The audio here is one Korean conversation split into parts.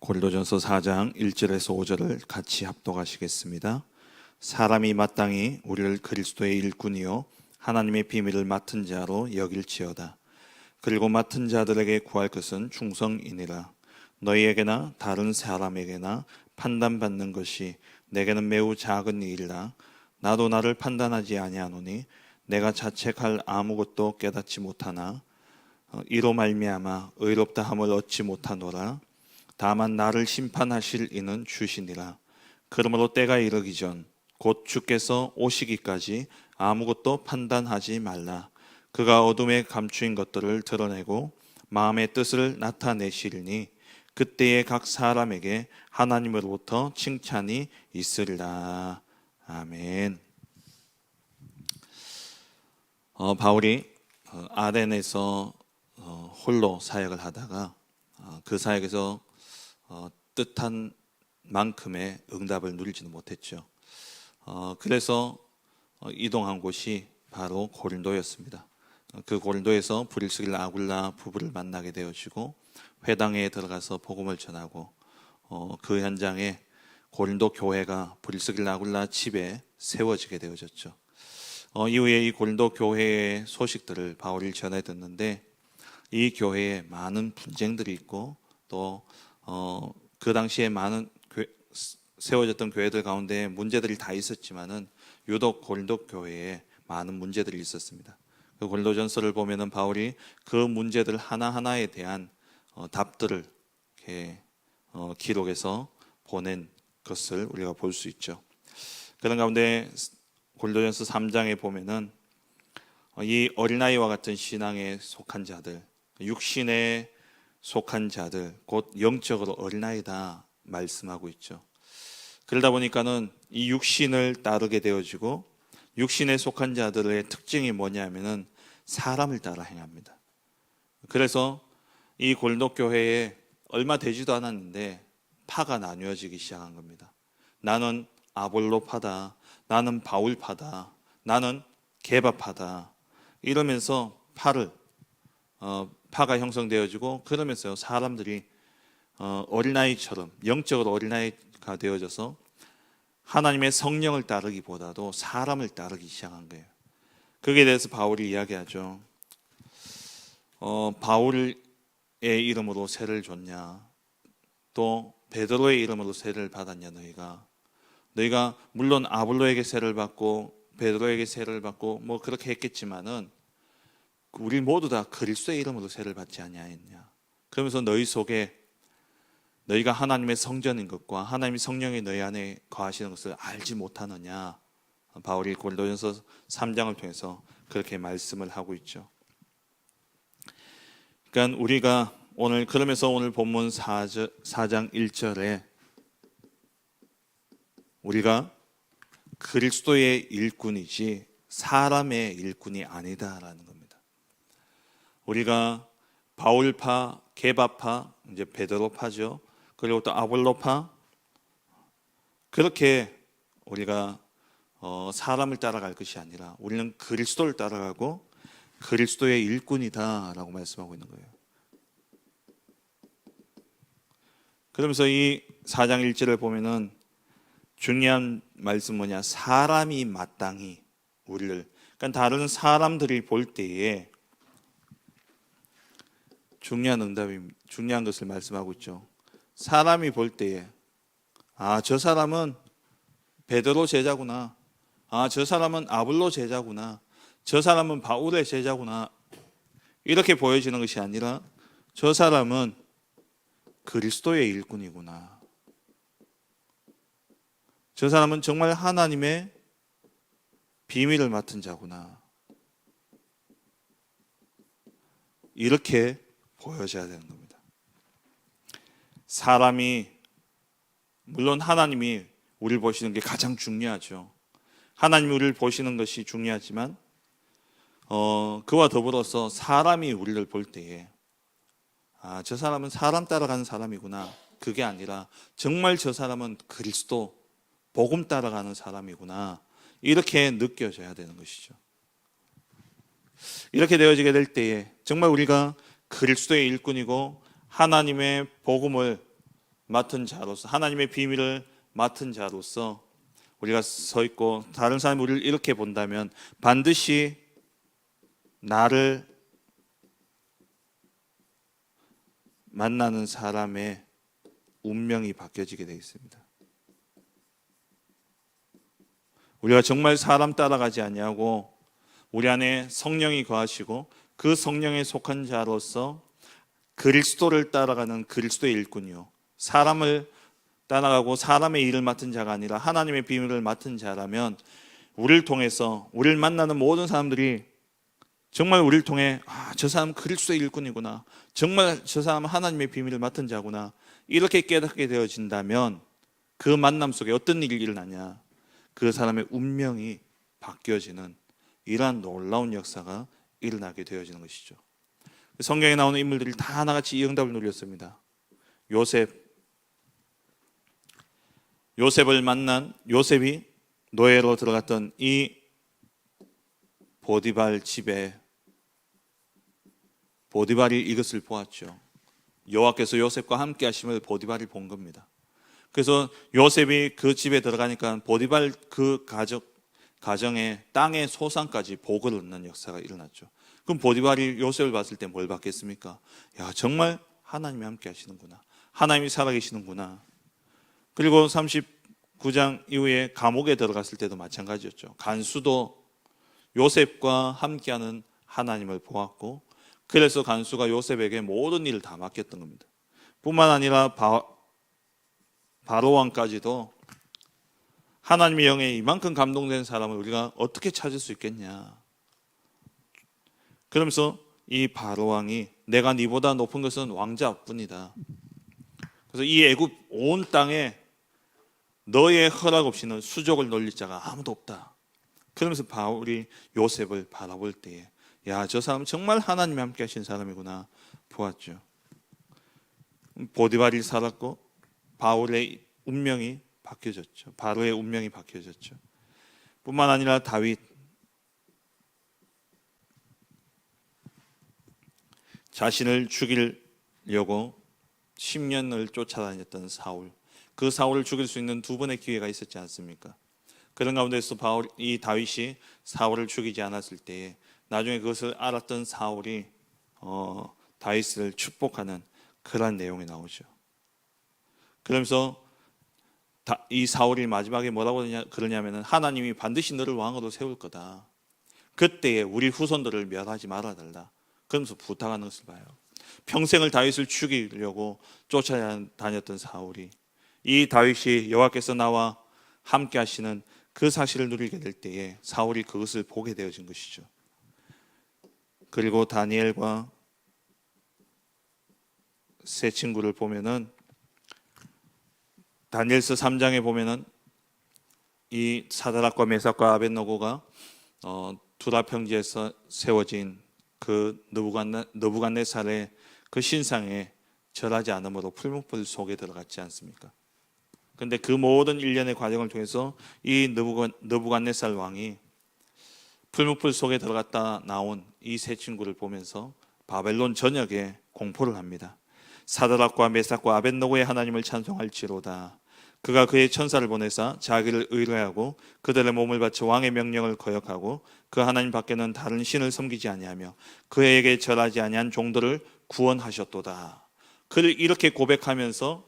고린도전서 4장 1절에서 5절을 같이 합독하시겠습니다. 사람이 마땅히 우리를 그리스도의 일꾼이요 하나님의 비밀을 맡은 자로 여길지어다. 그리고 맡은 자들에게 구할 것은 충성이니라. 너희에게나 다른 사람에게나 판단받는 것이 내게는 매우 작은 일이라. 나도 나를 판단하지 아니하노니 내가 자책할 아무것도 깨닫지 못하나 이로 말미암아 의롭다 함을 얻지 못하노라. 다만 나를 심판하실 이는 주시니라. 그러므로 때가 이르기 전 곧 주께서 오시기까지 아무것도 판단하지 말라. 그가 어둠에 감추인 것들을 드러내고 마음의 뜻을 나타내시리니 그때에 각 사람에게 하나님으로부터 칭찬이 있으리라. 아멘. 바울이 아덴에서 홀로 사역을 하다가 그 사역에서 뜻한 만큼의 응답을 누리지는 못했죠. 그래서 이동한 곳이 바로 고린도였습니다. 그 고린도에서 브리스길라 아굴라 부부를 만나게 되어지고 회당에 들어가서 복음을 전하고 그 현장에 고린도 교회가 브리스길라 아굴라 집에 세워지게 되어졌죠. 이후에 이 고린도 교회의 소식들을 바울이 전해 듣는데 이 교회에 많은 분쟁들이 있고 또 그 당시에 많은 세워졌던 교회들 가운데 문제들이 다 있었지만은 유독 고린도 교회에 많은 문제들이 있었습니다. 그 고린도전서를 보면은 바울이 그 문제들 하나하나에 대한 답들을 이렇게 기록해서 보낸 것을 우리가 볼 수 있죠. 그런 가운데 고린도전서 3장에 보면은 이 어린아이와 같은 신앙에 속한 자들, 육신에 속한 자들, 곧 영적으로 어린아이다 말씀하고 있죠. 그러다 보니까는 이 육신을 따르게 되어지고 육신에 속한 자들의 특징이 뭐냐면은 사람을 따라 행합니다. 그래서 이 고린도 교회에 얼마 되지도 않았는데 파가 나뉘어지기 시작한 겁니다. 나는 아볼로파다, 나는 바울파다, 나는 게바파다 이러면서 파가 형성되어지고 그러면서 사람들이 어린아이처럼 영적으로 어린아이가 되어져서 하나님의 성령을 따르기보다도 사람을 따르기 시작한 거예요. 거기에 대해서 바울이 이야기하죠. 바울의 이름으로 세를 줬냐, 또 베드로의 이름으로 세를 받았냐. 너희가 물론 아볼로에게 세를 받고 베드로에게 세를 받고 뭐 그렇게 했겠지만은 우리 모두 다 그리스도의 이름으로 세를 받지 아니하였냐. 그러면서 너희 속에 너희가 하나님의 성전인 것과 하나님의 성령이 너희 안에 거하시는 것을 알지 못하느냐. 바울이 고린도전서 3장을 통해서 그렇게 말씀을 하고 있죠. 그러니까 우리가 그러면서 오늘 본문 4장 1절에 우리가 그리스도의 일꾼이지 사람의 일꾼이 아니다라는 겁니다. 우리가 바울파, 게바파, 이제 베드로파죠. 그리고 또 아볼로파, 그렇게 우리가 사람을 따라갈 것이 아니라 우리는 그리스도를 따라가고 그리스도의 일꾼이다라고 말씀하고 있는 거예요. 그러면서 이 4장 1절을 보면은 중요한 말씀 뭐냐? 사람이 마땅히 우리를, 그러니까 다른 사람들이 볼 때에 중요한 것을 말씀하고 있죠. 사람이 볼 때에 저 사람은 베드로 제자구나, 저 사람은 아볼로 제자구나, 저 사람은 바울의 제자구나 이렇게 보여지는 것이 아니라 저 사람은 그리스도의 일꾼이구나, 저 사람은 정말 하나님의 비밀을 맡은 자구나, 이렇게 보여져야 되는 겁니다. 사람이, 물론 하나님이 우리를 보시는 게 가장 중요하죠. 하나님이 우리를 보시는 것이 중요하지만 그와 더불어서 사람이 우리를 볼 때에 저 사람은 사람 따라가는 사람이구나, 그게 아니라 정말 저 사람은 그리스도 복음 따라가는 사람이구나, 이렇게 느껴져야 되는 것이죠. 이렇게 되어지게 될 때에 정말 우리가 그리스도의 일꾼이고 하나님의 복음을 맡은 자로서, 하나님의 비밀을 맡은 자로서 우리가 서 있고, 다른 사람이 우리를 이렇게 본다면 반드시 나를 만나는 사람의 운명이 바뀌어지게 되어 있습니다. 우리가 정말 사람 따라가지 아니하고 우리 안에 성령이 거하시고 그 성령에 속한 자로서 그리스도를 따라가는 그리스도의 일꾼이요, 사람을 따라가고 사람의 일을 맡은 자가 아니라 하나님의 비밀을 맡은 자라면 우리를 통해서, 우리를 만나는 모든 사람들이 정말 우리를 통해 저 사람 그리스도의 일꾼이구나, 정말 저 사람은 하나님의 비밀을 맡은 자구나, 이렇게 깨닫게 되어진다면 그 만남 속에 어떤 일이 일어나냐, 그 사람의 운명이 바뀌어지는 이러한 놀라운 역사가 일어나게 되어지는 것이죠. 성경에 나오는 인물들이 다 하나같이 이 응답을 누렸습니다. 요셉을 만난, 요셉이 노예로 들어갔던 이 보디발 집에 보디발이 이것을 보았죠. 여호와께서 요셉과 함께 하심을 보디발이 본 겁니다. 그래서 요셉이 그 집에 들어가니까 보디발 그 가정의 땅의 소산까지 복을 얻는 역사가 일어났죠. 그럼 보디발이 요셉을 봤을 때 뭘 받겠습니까? 야, 정말 하나님이 함께 하시는구나, 하나님이 살아계시는구나. 그리고 39장 이후에 감옥에 들어갔을 때도 마찬가지였죠. 간수도 요셉과 함께하는 하나님을 보았고, 그래서 간수가 요셉에게 모든 일을 다 맡겼던 겁니다. 뿐만 아니라 바로 왕까지도 하나님의 영에 이만큼 감동된 사람을 우리가 어떻게 찾을 수 있겠냐. 그러면서 이 바로 왕이 내가 네보다 높은 것은 왕자뿐이다. 그래서 이 애굽 온 땅에 너의 허락 없이는 수족을 놀릴 자가 아무도 없다. 그러면서 바울이 요셉을 바라볼 때에 야, 저 사람은 정말 하나님이 함께 하신 사람이구나 보았죠. 보디발이 살았고 바울의 운명이 바뀌어졌죠. 바로의 운명이 바뀌어졌죠. 뿐만 아니라 다윗, 자신을 죽이려고 10년을 쫓아다녔던 사울, 그 사울을 죽일 수 있는 두 번의 기회가 있었지 않습니까? 그런 가운데서 이 다윗이 사울을 죽이지 않았을 때에 나중에 그것을 알았던 사울이 다윗을 축복하는 그런 내용이 나오죠. 그러면서 이 사울이 마지막에 뭐라고 그러냐면은 하나님이 반드시 너를 왕으로 세울 거다. 그때에 우리 후손들을 멸하지 말아달라. 그러면서 부탁하는 것을 봐요. 평생을 다윗을 죽이려고 쫓아다녔던 사울이 이 다윗이 여호와께서 나와 함께 하시는 그 사실을 누리게 될 때에 사울이 그것을 보게 되어진 것이죠. 그리고 다니엘과 세 친구를 보면은 다니엘서 3장에 보면은 이 사드락과 메삭과 아벳노고가 두라 평지에서 세워진 그 느부갓네살의 그 신상에 절하지 않으므로 풀무불 속에 들어갔지 않습니까? 그런데 그 모든 일련의 과정을 통해서 이 느부갓네살 왕이 풀무불 속에 들어갔다 나온 이 세 친구를 보면서 바벨론 전역에 공포를 합니다. 사드락과 메삭과 아벳노고의 하나님을 찬송할지로다. 그가 그의 천사를 보내사 자기를 의뢰하고 그들의 몸을 바쳐 왕의 명령을 거역하고 그 하나님 밖에는 다른 신을 섬기지 아니하며 그에게 절하지 아니한 종들을 구원하셨도다. 그를 이렇게 고백하면서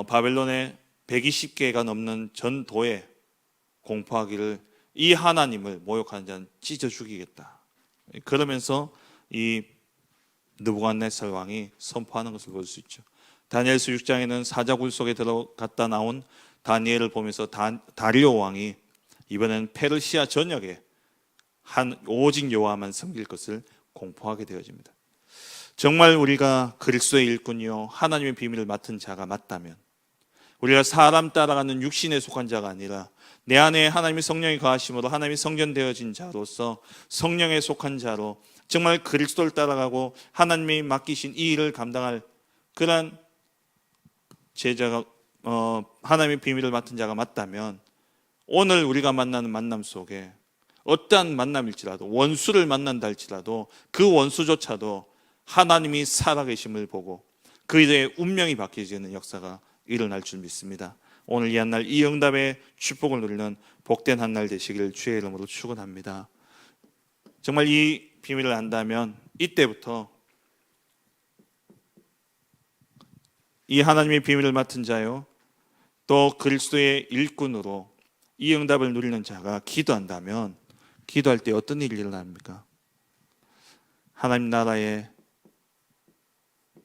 바벨론의 120개가 넘는 전도에 공포하기를 이 하나님을 모욕하는 자는 찢어 죽이겠다. 그러면서 이 느부갓네살 왕이 선포하는 것을 볼 수 있죠. 다니엘서 6장에는 사자굴 속에 들어갔다 나온 다니엘을 보면서 다리오 왕이 이번엔 페르시아 전역에 오직 여호와만 섬길 것을 공포하게 되어집니다. 정말 우리가 그리스도의 일꾼이요 하나님의 비밀을 맡은 자가 맞다면, 우리가 사람 따라가는 육신에 속한 자가 아니라 내 안에 하나님의 성령이 거하심으로 하나님이 성전되어진 자로서 성령에 속한 자로 정말 그리스도를 따라가고 하나님이 맡기신 이 일을 감당할 그러한 제자가 하나님의 비밀을 맡은 자가 맞다면, 오늘 우리가 만나는 만남 속에 어떠한 만남일지라도, 원수를 만난다 할지라도 그 원수조차도 하나님이 살아계심을 보고 그의 운명이 바뀌어지는 역사가 일어날 줄 믿습니다. 오늘 이 한날 이 응답의 축복을 누리는 복된 한날 되시기를 주의 이름으로 축원합니다. 정말 이 비밀을 안다면 이때부터 이 하나님의 비밀을 맡은 자요 또 그리스도의 일꾼으로 이 응답을 누리는 자가 기도한다면 기도할 때 어떤 일이 일어납니까? 하나님 나라의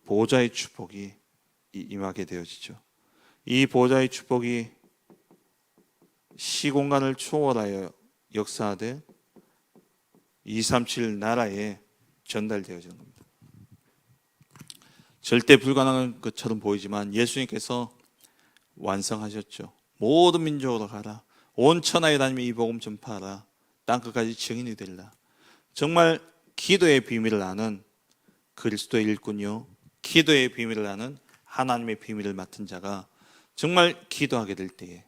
보호자의 축복이 임하게 되어지죠. 이 보호자의 축복이 시공간을 초월하여 역사하되 237 나라에 전달되어지는 겁니다. 절대 불가능한 것처럼 보이지만 예수님께서 완성하셨죠. 모든 민족으로 가라. 온 천하에 다니며 이 복음 전파하라. 땅끝까지 증인이 되리라. 정말 기도의 비밀을 아는 그리스도의 일꾼이요 기도의 비밀을 아는 하나님의 비밀을 맡은 자가 정말 기도하게 될 때에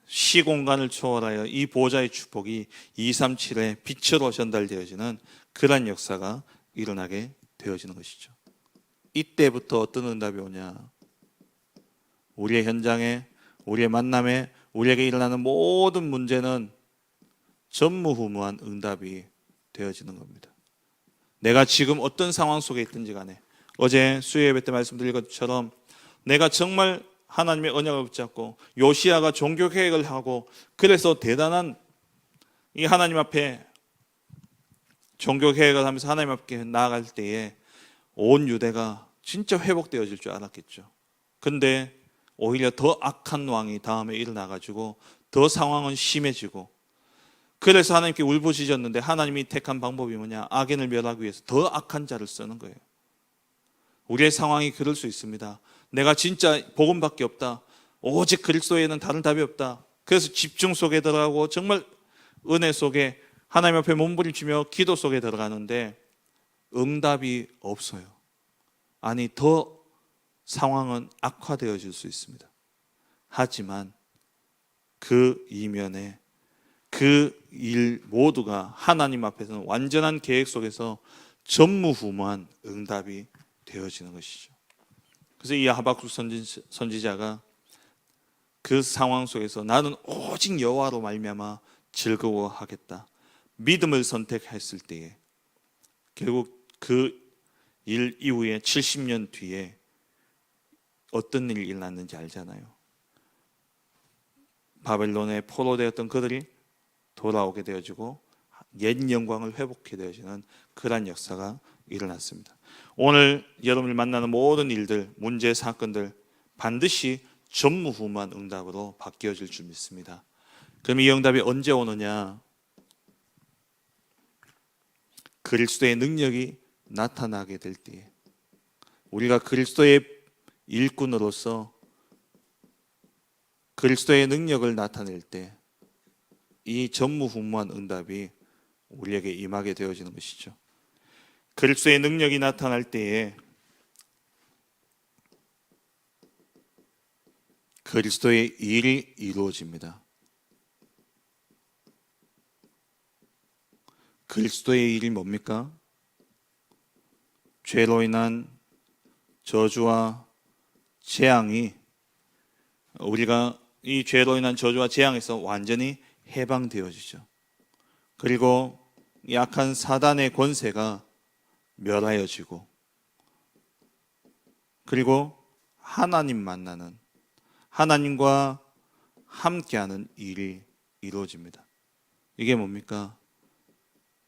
시공간을 초월하여 이 보호자의 축복이 237의 빛으로 전달되어지는 그런 역사가 일어나게 되어지는 것이죠. 이때부터 어떤 응답이 오냐? 우리의 현장에, 우리의 만남에, 우리에게 일어나는 모든 문제는 전무후무한 응답이 되어지는 겁니다. 내가 지금 어떤 상황 속에 있든지 간에 어제 수요 예배 때 말씀드린 것처럼 내가 정말 하나님의 언약을 붙잡고 요시야가 종교 개혁을 하고 그래서 대단한 이 하나님 앞에 종교 개혁을 하면서 하나님 앞에 나아갈 때에 온 유대가 진짜 회복되어질 줄 알았겠죠. 근데 오히려 더 악한 왕이 다음에 일어나가지고 더 상황은 심해지고 그래서 하나님께 울부짖었는데 하나님이 택한 방법이 뭐냐? 악인을 멸하기 위해서 더 악한 자를 쓰는 거예요. 우리의 상황이 그럴 수 있습니다. 내가 진짜 복음밖에 없다. 오직 그리스도에는 다른 답이 없다. 그래서 집중 속에 들어가고 정말 은혜 속에 하나님 앞에 몸부림치며 기도 속에 들어가는데 응답이 없어요. 아니 더 상황은 악화되어질 수 있습니다. 하지만 그 이면에 그 일 모두가 하나님 앞에서는 완전한 계획 속에서 전무후무한 응답이 되어지는 것이죠. 그래서 이 하박국 선지자가 그 상황 속에서 나는 오직 여호와로 말미암아 즐거워하겠다. 믿음을 선택했을 때에 결국 그 일 이후에 70년 뒤에 어떤 일이 일어났는지 알잖아요. 바벨론에 포로되었던 그들이 돌아오게 되어지고 옛 영광을 회복해 되어지는 그러한 역사가 일어났습니다. 오늘 여러분을 만나는 모든 일들, 문제, 사건들 반드시 전무후무한 응답으로 바뀌어질 줄 믿습니다. 그럼 이 응답이 언제 오느냐? 그리스도의 능력이 나타나게 될 때에 우리가 그리스도의 일꾼으로서 그리스도의 능력을 나타낼 때 이 전무후무한 응답이 우리에게 임하게 되어지는 것이죠. 그리스도의 능력이 나타날 때에 그리스도의 일이 이루어집니다. 그리스도의 일이 뭡니까? 죄로 인한 저주와 재앙이 우리가 이 죄로 인한 저주와 재앙에서 완전히 해방되어지죠. 그리고 약한 사단의 권세가 멸하여지고 그리고 하나님 만나는 하나님과 함께하는 일이 이루어집니다. 이게 뭡니까?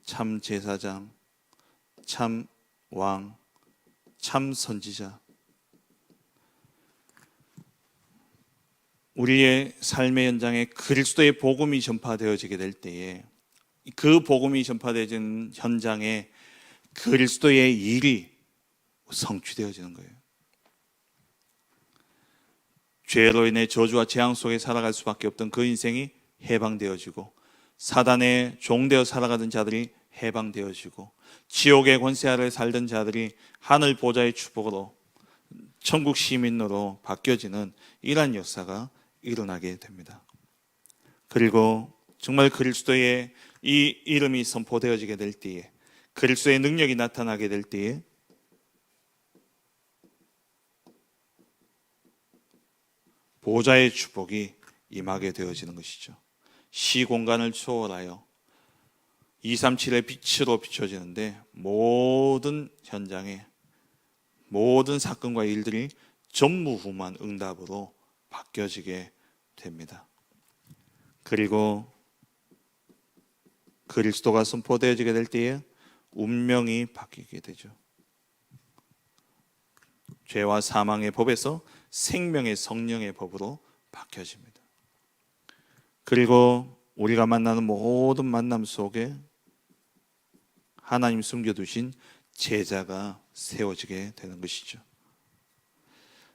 참 제사장, 참 왕, 참 선지자. 우리의 삶의 현장에 그리스도의 복음이 전파되어지게 될 때에 그 복음이 전파되어진 현장에 그리스도의 일이 성취되어지는 거예요. 죄로 인해 저주와 재앙 속에 살아갈 수밖에 없던 그 인생이 해방되어지고 사단의 종되어 살아가던 자들이 해방되어지고 지옥의 권세 아래 살던 자들이 하늘 보좌의 축복으로 천국 시민으로 바뀌어지는 이러한 역사가 일어나게 됩니다. 그리고 정말 그리스도의 이 이름이 선포되어지게 될 때에 그리스도의 능력이 나타나게 될 때에 보좌의 축복이 임하게 되어지는 것이죠. 시공간을 초월하여 237의 빛으로 비춰지는데 모든 현장에 모든 사건과 일들이 전무후무한 응답으로 바뀌어지게 됩니다. 그리고 그리스도가 선포되어지게 될 때에 운명이 바뀌게 되죠. 죄와 사망의 법에서 생명의 성령의 법으로 바뀌어집니다. 그리고 우리가 만나는 모든 만남 속에 하나님 숨겨두신 제자가 세워지게 되는 것이죠.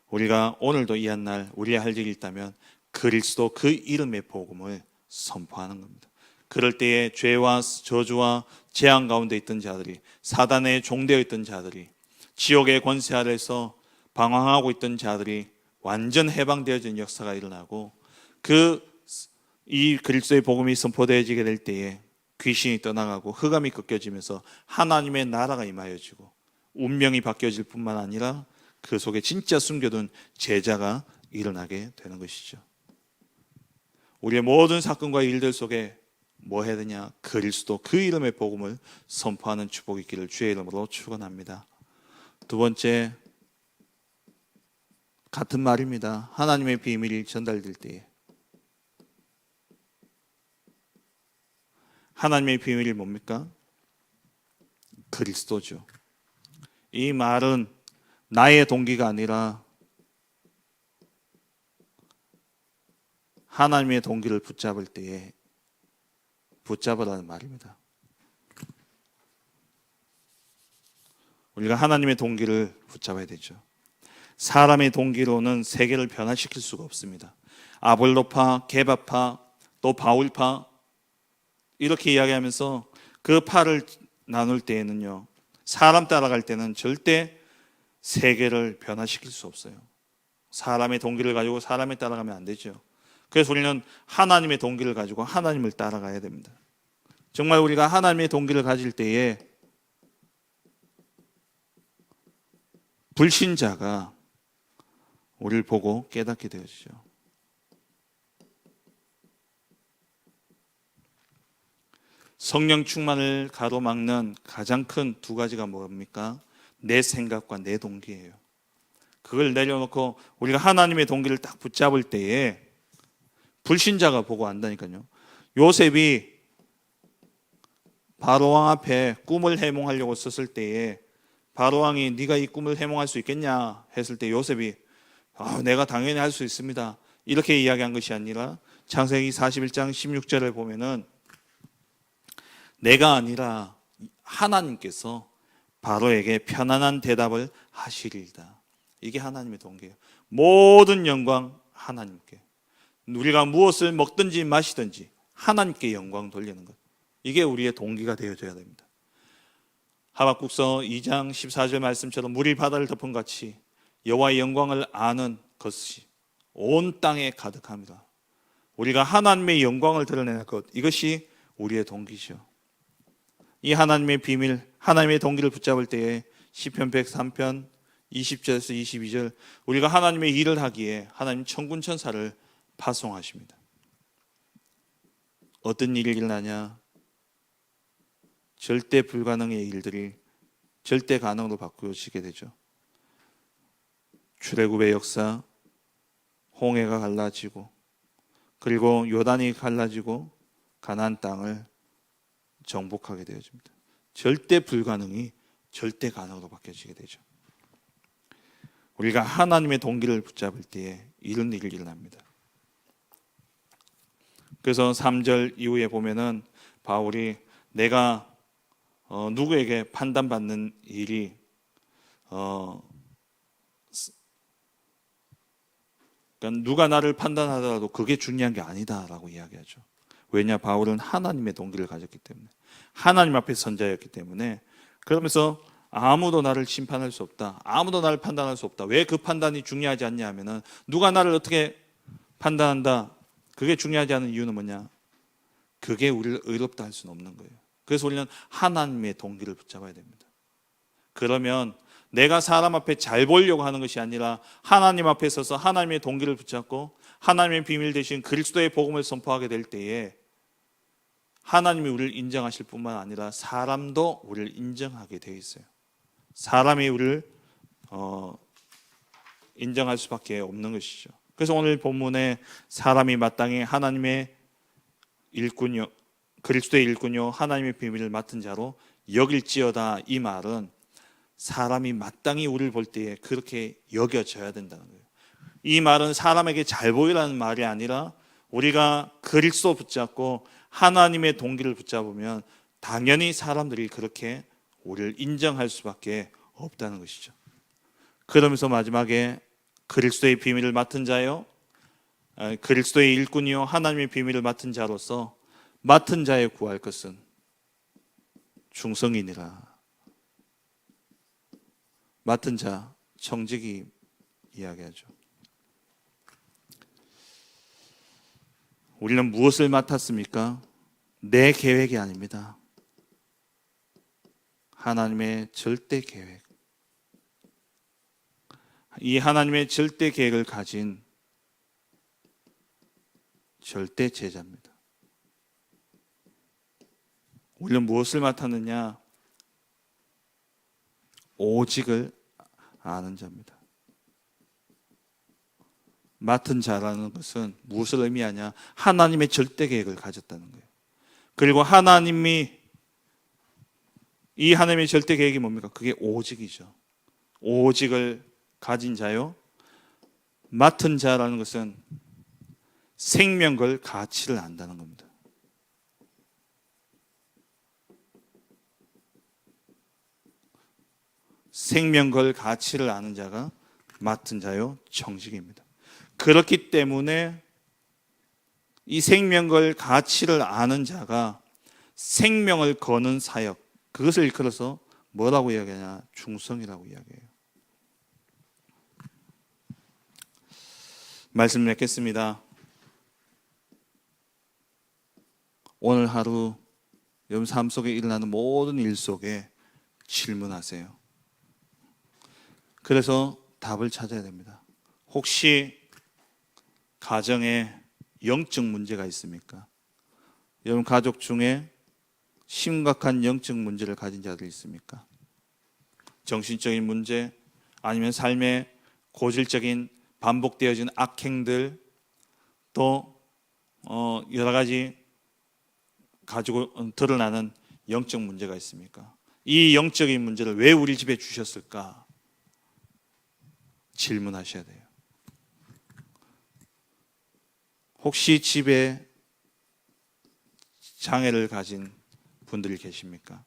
우리가 오늘도 이 한 날 우리의 할 일이 있다면 그리스도 그 이름의 복음을 선포하는 겁니다. 그럴 때에 죄와 저주와 재앙 가운데 있던 자들이, 사단의 종되어 있던 자들이, 지옥의 권세 아래서 방황하고 있던 자들이 완전 해방되어진 역사가 일어나고 이 그리스도의 복음이 선포되어지게 될 때에 귀신이 떠나가고 흑암이 꺾여지면서 하나님의 나라가 임하여지고 운명이 바뀌어질 뿐만 아니라 그 속에 진짜 숨겨둔 제자가 일어나게 되는 것이죠. 우리의 모든 사건과 일들 속에 뭐 해야 되냐? 그리스도 그 이름의 복음을 선포하는 축복이 있기를 주의 이름으로 축원합니다. 두 번째, 같은 말입니다. 하나님의 비밀이 전달될 때에 하나님의 비밀이 뭡니까? 그리스도죠. 이 말은 나의 동기가 아니라 하나님의 동기를 붙잡을 때에 붙잡으라는 말입니다. 우리가 하나님의 동기를 붙잡아야 되죠. 사람의 동기로는 세계를 변화시킬 수가 없습니다. 아볼로파, 게바파, 또 바울파 이렇게 이야기하면서 그 파를 나눌 때에는요, 사람 따라갈 때는 절대 세계를 변화시킬 수 없어요. 사람의 동기를 가지고 사람에 따라가면 안 되죠. 그래서 우리는 하나님의 동기를 가지고 하나님을 따라가야 됩니다. 정말 우리가 하나님의 동기를 가질 때에 불신자가 우리를 보고 깨닫게 되어지죠. 성령 충만을 가로막는 가장 큰 두 가지가 뭡니까? 내 생각과 내 동기예요. 그걸 내려놓고 우리가 하나님의 동기를 딱 붙잡을 때에 불신자가 보고 안다니까요. 요셉이 바로왕 앞에 꿈을 해몽하려고 썼을 때에 바로왕이 네가 이 꿈을 해몽할 수 있겠냐 했을 때 요셉이 내가 당연히 할 수 있습니다. 이렇게 이야기한 것이 아니라 창세기 41장 16절을 보면은 내가 아니라 하나님께서 바로에게 편안한 대답을 하시리이다. 이게 하나님의 동기예요. 모든 영광 하나님께. 우리가 무엇을 먹든지 마시든지 하나님께 영광 돌리는 것. 이게 우리의 동기가 되어져야 됩니다. 하박국서 2장 14절 말씀처럼 물이 바다를 덮은 같이 여호와의 영광을 아는 것이 온 땅에 가득합니다. 우리가 하나님의 영광을 드러내는 것, 이것이 우리의 동기죠. 이 하나님의 비밀, 하나님의 동기를 붙잡을 때에 시편 103편 20절에서 22절 우리가 하나님의 일을 하기에 하나님 천군 천사를 파송하십니다. 어떤 일이 일어나냐? 절대 불가능의 일들이 절대 가능으로 바꾸어지게 되죠. 출애굽의 역사, 홍해가 갈라지고 그리고 요단이 갈라지고 가나안 땅을 정복하게 되어집니다. 절대 불가능이 절대 가능으로 바뀌어지게 되죠. 우리가 하나님의 동기를 붙잡을 때에 이런 일이 일어납니다. 그래서 3절 이후에 보면은 바울이 내가 누구에게 판단받는 일이 그러니까 누가 나를 판단하더라도 그게 중요한 게 아니다라고 이야기하죠. 왜냐? 바울은 하나님의 동기를 가졌기 때문에, 하나님 앞에 선자였기 때문에. 그러면서 아무도 나를 심판할 수 없다, 아무도 나를 판단할 수 없다. 왜 그 판단이 중요하지 않냐 하면은 누가 나를 어떻게 판단한다, 그게 중요하지 않은 이유는 뭐냐? 그게 우리를 의롭다 할 수는 없는 거예요. 그래서 우리는 하나님의 동기를 붙잡아야 됩니다. 그러면 내가 사람 앞에 잘 보이려고 하는 것이 아니라 하나님 앞에 서서 하나님의 동기를 붙잡고 하나님의 비밀 되신 그리스도의 복음을 선포하게 될 때에 하나님이 우리를 인정하실 뿐만 아니라 사람도 우리를 인정하게 되어 있어요. 사람이 우리를 인정할 수밖에 없는 것이죠. 그래서 오늘 본문에 사람이 마땅히 하나님의 일꾼이요 그리스도의 일꾼이요 하나님의 비밀을 맡은 자로 여길지어다, 이 말은 사람이 마땅히 우리를 볼 때에 그렇게 여겨져야 된다는 거예요. 이 말은 사람에게 잘 보이라는 말이 아니라 우리가 그리스도 붙잡고 하나님의 동기를 붙잡으면 당연히 사람들이 그렇게 우리를 인정할 수밖에 없다는 것이죠. 그러면서 마지막에 그리스도의 비밀을 맡은 자요 그리스도의 일꾼이요 하나님의 비밀을 맡은 자로서 맡은 자에 구할 것은 충성이니라. 맡은 자, 청직이 이야기하죠. 우리는 무엇을 맡았습니까? 내 계획이 아닙니다. 하나님의 절대 계획. 이 하나님의 절대 계획을 가진 절대 제자입니다. 우리는 무엇을 맡았느냐? 오직을 아는 자입니다. 맡은 자라는 것은 무엇을 의미하냐? 하나님의 절대 계획을 가졌다는 거예요. 그리고 하나님이 이 하나님의 절대 계획이 뭡니까? 그게 오직이죠. 오직을 가진 자요. 맡은 자라는 것은 생명 걸 가치를 안다는 겁니다. 생명 걸 가치를 아는 자가 맡은 자요 청직입니다. 그렇기 때문에 이 생명 걸 가치를 아는 자가 생명을 거는 사역, 그것을 일컬어서 뭐라고 이야기하냐? 충성이라고 이야기해요. 말씀 맺겠습니다. 오늘 하루 여러분 삶 속에 일어나는 모든 일 속에 질문하세요. 그래서 답을 찾아야 됩니다. 혹시 가정에 영적 문제가 있습니까? 여러분 가족 중에 심각한 영적 문제를 가진 자들 있습니까? 정신적인 문제, 아니면 삶의 고질적인 반복되어진 악행들, 또 여러 가지 가지고 드러나는 영적 문제가 있습니까? 이 영적인 문제를 왜 우리 집에 주셨을까? 질문하셔야 돼요. 혹시 집에 장애를 가진 분들이 계십니까?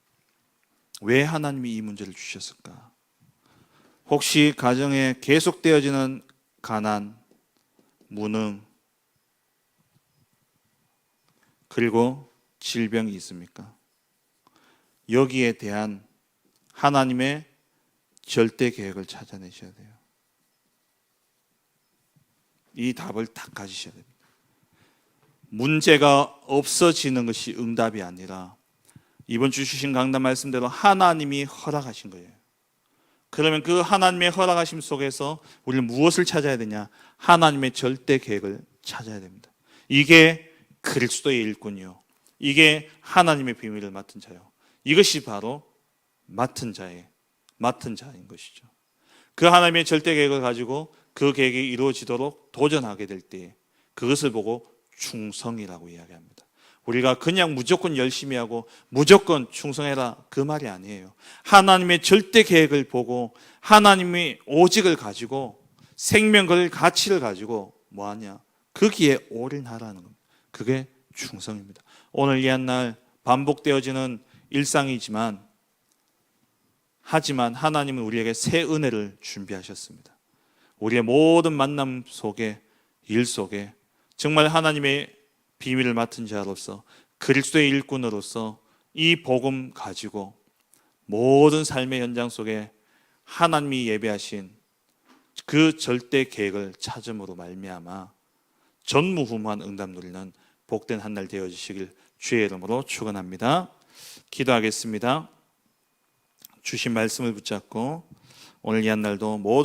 왜 하나님이 이 문제를 주셨을까? 혹시 가정에 계속되어지는 가난, 무능, 그리고 질병이 있습니까? 여기에 대한 하나님의 절대 계획을 찾아내셔야 돼요. 이 답을 딱 가지셔야 됩니다. 문제가 없어지는 것이 응답이 아니라 이번 주 주신 강단 말씀대로 하나님이 허락하신 거예요. 그러면 그 하나님의 허락하심 속에서 우리는 무엇을 찾아야 되냐? 하나님의 절대 계획을 찾아야 됩니다. 이게 그리스도의 일꾼이요, 이게 하나님의 비밀을 맡은 자요, 이것이 바로 맡은 자인 것이죠. 그 하나님의 절대 계획을 가지고 그 계획이 이루어지도록 도전하게 될 때 그것을 보고 충성이라고 이야기합니다. 우리가 그냥 무조건 열심히 하고 무조건 충성해라, 그 말이 아니에요. 하나님의 절대 계획을 보고 하나님의 오직을 가지고 생명 걸 가치를 가지고 뭐하냐? 거기에 올인하라는 겁니다. 그게 충성입니다. 오늘 이 한 날 반복되어지는 일상이지만 하지만 하나님은 우리에게 새 은혜를 준비하셨습니다. 우리의 모든 만남 속에, 일 속에 정말 하나님의 비밀을 맡은 자로서 그리스도의 일꾼으로서 이 복음 가지고 모든 삶의 현장 속에 하나님이 예배하신 그 절대 계획을 찾음으로 말미암아 전무후무한 응답 누리는 복된 한 날 되어지시길 주의 이름으로 축원합니다. 기도하겠습니다. 주신 말씀을 붙잡고 오늘 이 한 날도 모든